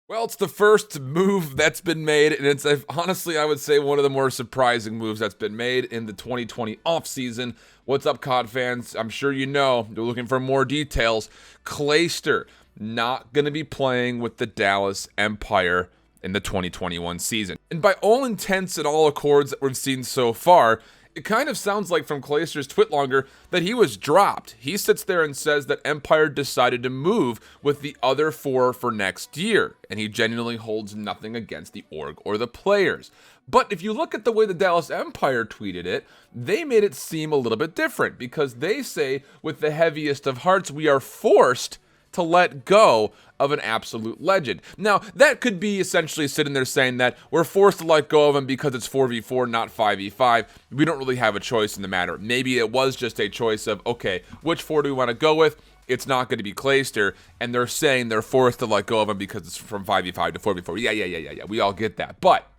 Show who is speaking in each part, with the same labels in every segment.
Speaker 1: Well, it's the first move that's been made, and it's honestly, I would say, one of the more surprising moves that's been made in the 2020 offseason. What's up, COD fans? I'm sure you know, you're looking for more details. Clayster not going to be playing with the Dallas Empire in the 2021 season. And by all intents and all accords that we've seen so far, it kind of sounds like from Clayster's Twitlonger that he was dropped. He sits there and says that Empire decided to move with the other four for next year, and he genuinely holds nothing against the org or the players. But if you look at the way the Dallas Empire tweeted it, they made it seem a little bit different, because they say, with the heaviest of hearts, we are forced to let go of an absolute legend. Now, that could be essentially sitting there saying that we're forced to let go of him because it's 4v4, not 5v5. We don't really have a choice in the matter. Maybe it was just a choice of, okay, which four do we want to go with? It's not going to be Clayster, and they're saying they're forced to let go of him because it's from 5v5 to 4v4. Yeah. We all get that. But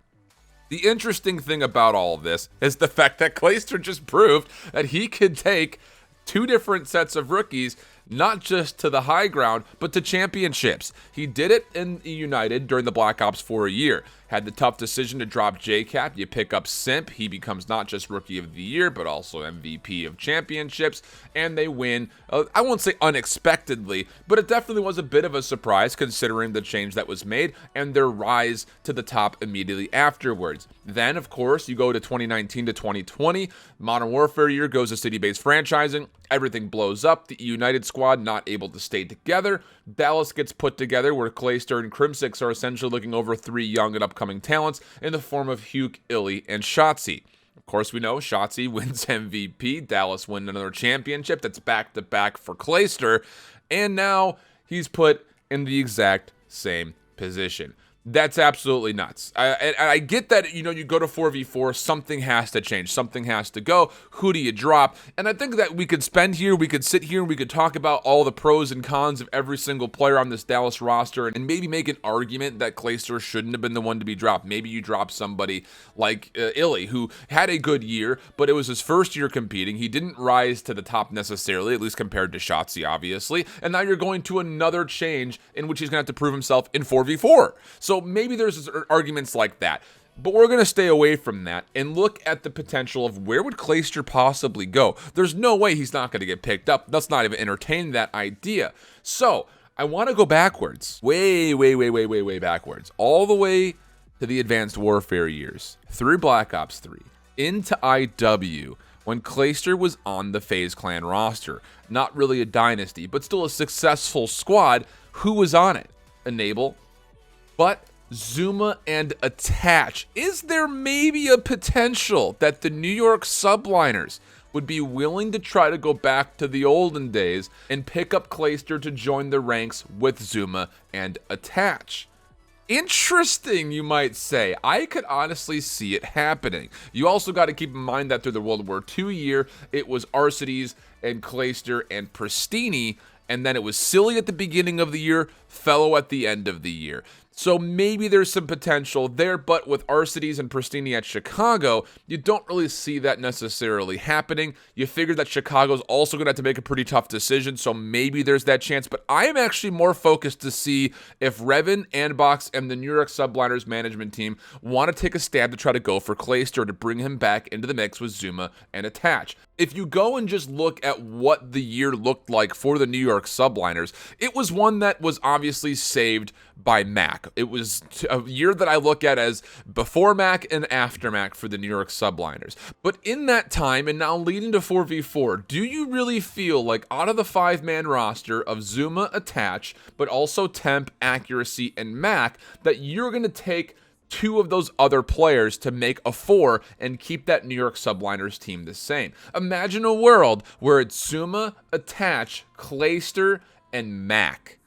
Speaker 1: the interesting thing about all of this is the fact that Clayster just proved that he could take two different sets of rookies, not just to the high ground, but to championships. He did it in United during the Black Ops 4 year. Had the tough decision to drop JCap. You pick up Simp. He becomes not just Rookie of the Year, but also MVP of championships. And they win, I won't say unexpectedly, but it definitely was a bit of a surprise considering the change that was made and their rise to the top immediately afterwards. Then, of course, you go to 2019 to 2020. Modern Warfare year goes to city-based franchising. Everything blows up. The United squad not able to stay together. Dallas gets put together where Clayster and Crimsix are essentially looking over three young and upcoming talents in the form of Huke, Illey, and Shotzzy. Of course, we know Shotzzy wins MVP. Dallas win another championship. That's back-to-back for Clayster. And now he's put in the exact same position. That's absolutely nuts. I get that, you go to 4v4, something has to change, something has to go. Who do you drop? And I think that we could sit here, and we could talk about all the pros and cons of every single player on this Dallas roster, and maybe make an argument that Clayster shouldn't have been the one to be dropped. Maybe you drop somebody like Illey, who had a good year, but it was his first year competing. He didn't rise to the top necessarily, at least compared to Shotzzy, obviously. And now you're going to another change in which he's going to have to prove himself in 4v4. So maybe there's arguments like that, but we're going to stay away from that and look at the potential of where would Clayster possibly go. There's no way he's not going to get picked up. Let's not even entertain that idea. So I want to go backwards, way backwards, all the way to the Advanced Warfare years, through Black Ops 3, into IW, when Clayster was on the FaZe Clan roster. Not really a dynasty, but still a successful squad. Who was on it? Enable, but Zoomaa and Attach. Is there maybe a potential that the New York subliners would be willing to try to go back to the olden days and pick up Clayster to join the ranks with Zoomaa and Attach? Interesting, you might say. I could honestly see it happening. You also got to keep in mind that through the World War II year, it was Arcides and Clayster and Pristini, and then it was Silly at the beginning of the year, Fellow at the end of the year. So maybe there's some potential there, but with Arcides and Pristini at Chicago, you don't really see that necessarily happening. You figure that Chicago's also going to have to make a pretty tough decision, so maybe there's that chance. But I am actually more focused to see if Revan, Andbox, and the New York Subliners management team want to take a stab to try to go for Clayster to bring him back into the mix with Zoomaa and Attach. If you go and just look at what the year looked like for the New York Subliners, it was one that was obviously saved by Mac. It was a year that I look at as before Mac and after Mac for the New York Subliners. But in that time, and now leading to 4v4, do you really feel like out of the 5-man roster of Zoomaa, Attach, but also Temp, Accuracy, and Mac, that you're going to take two of those other players to make a 4 and keep that New York Subliners team the same? Imagine a world where it's Zoomaa, Attach, Clayster, and Mac.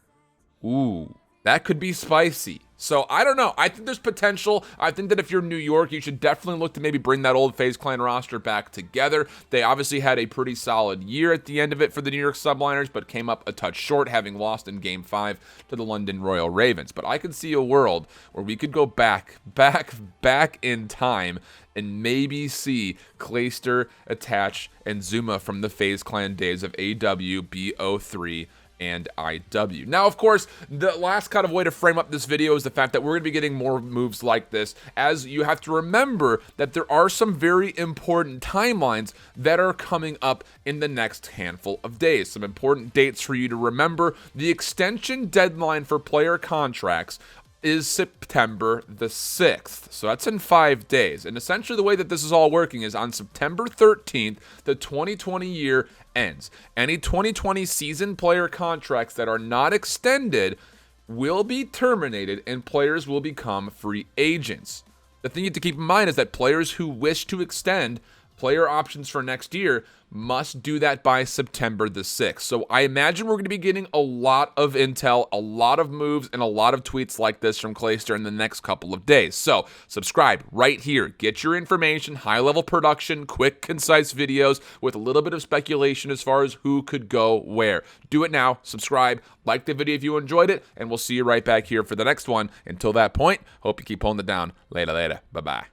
Speaker 1: Ooh, that could be spicy. So I don't know. I think there's potential. I think that if you're New York, you should definitely look to maybe bring that old FaZe Clan roster back together. They obviously had a pretty solid year at the end of it for the New York Subliners, but came up a touch short, having lost in Game 5 to the London Royal Ravens. But I could see a world where we could go back in time and maybe see Clayster, Attach, and Zoomaa from the FaZe Clan days of AW, BO3, and IW. Now, of course, the last kind of way to frame up this video is the fact that we're going to be getting more moves like this, as you have to remember that there are some very important timelines that are coming up in the next handful of days. Some important dates for you to remember. The extension deadline for player contracts is September the 6th. So that's in 5 days. And essentially the way that this is all working is on September 13th, the 2020 year ends. Any 2020 season player contracts that are not extended will be terminated and players will become free agents. The thing you have to keep in mind is that players who wish to extend player options for next year must do that by September the 6th. So I imagine we're going to be getting a lot of intel, a lot of moves, and a lot of tweets like this from Clayster in the next couple of days. So subscribe right here. Get your information, high-level production, quick, concise videos with a little bit of speculation as far as who could go where. Do it now. Subscribe. Like the video if you enjoyed it, and we'll see you right back here for the next one. Until that point, hope you keep holding it down. Later. Bye-bye.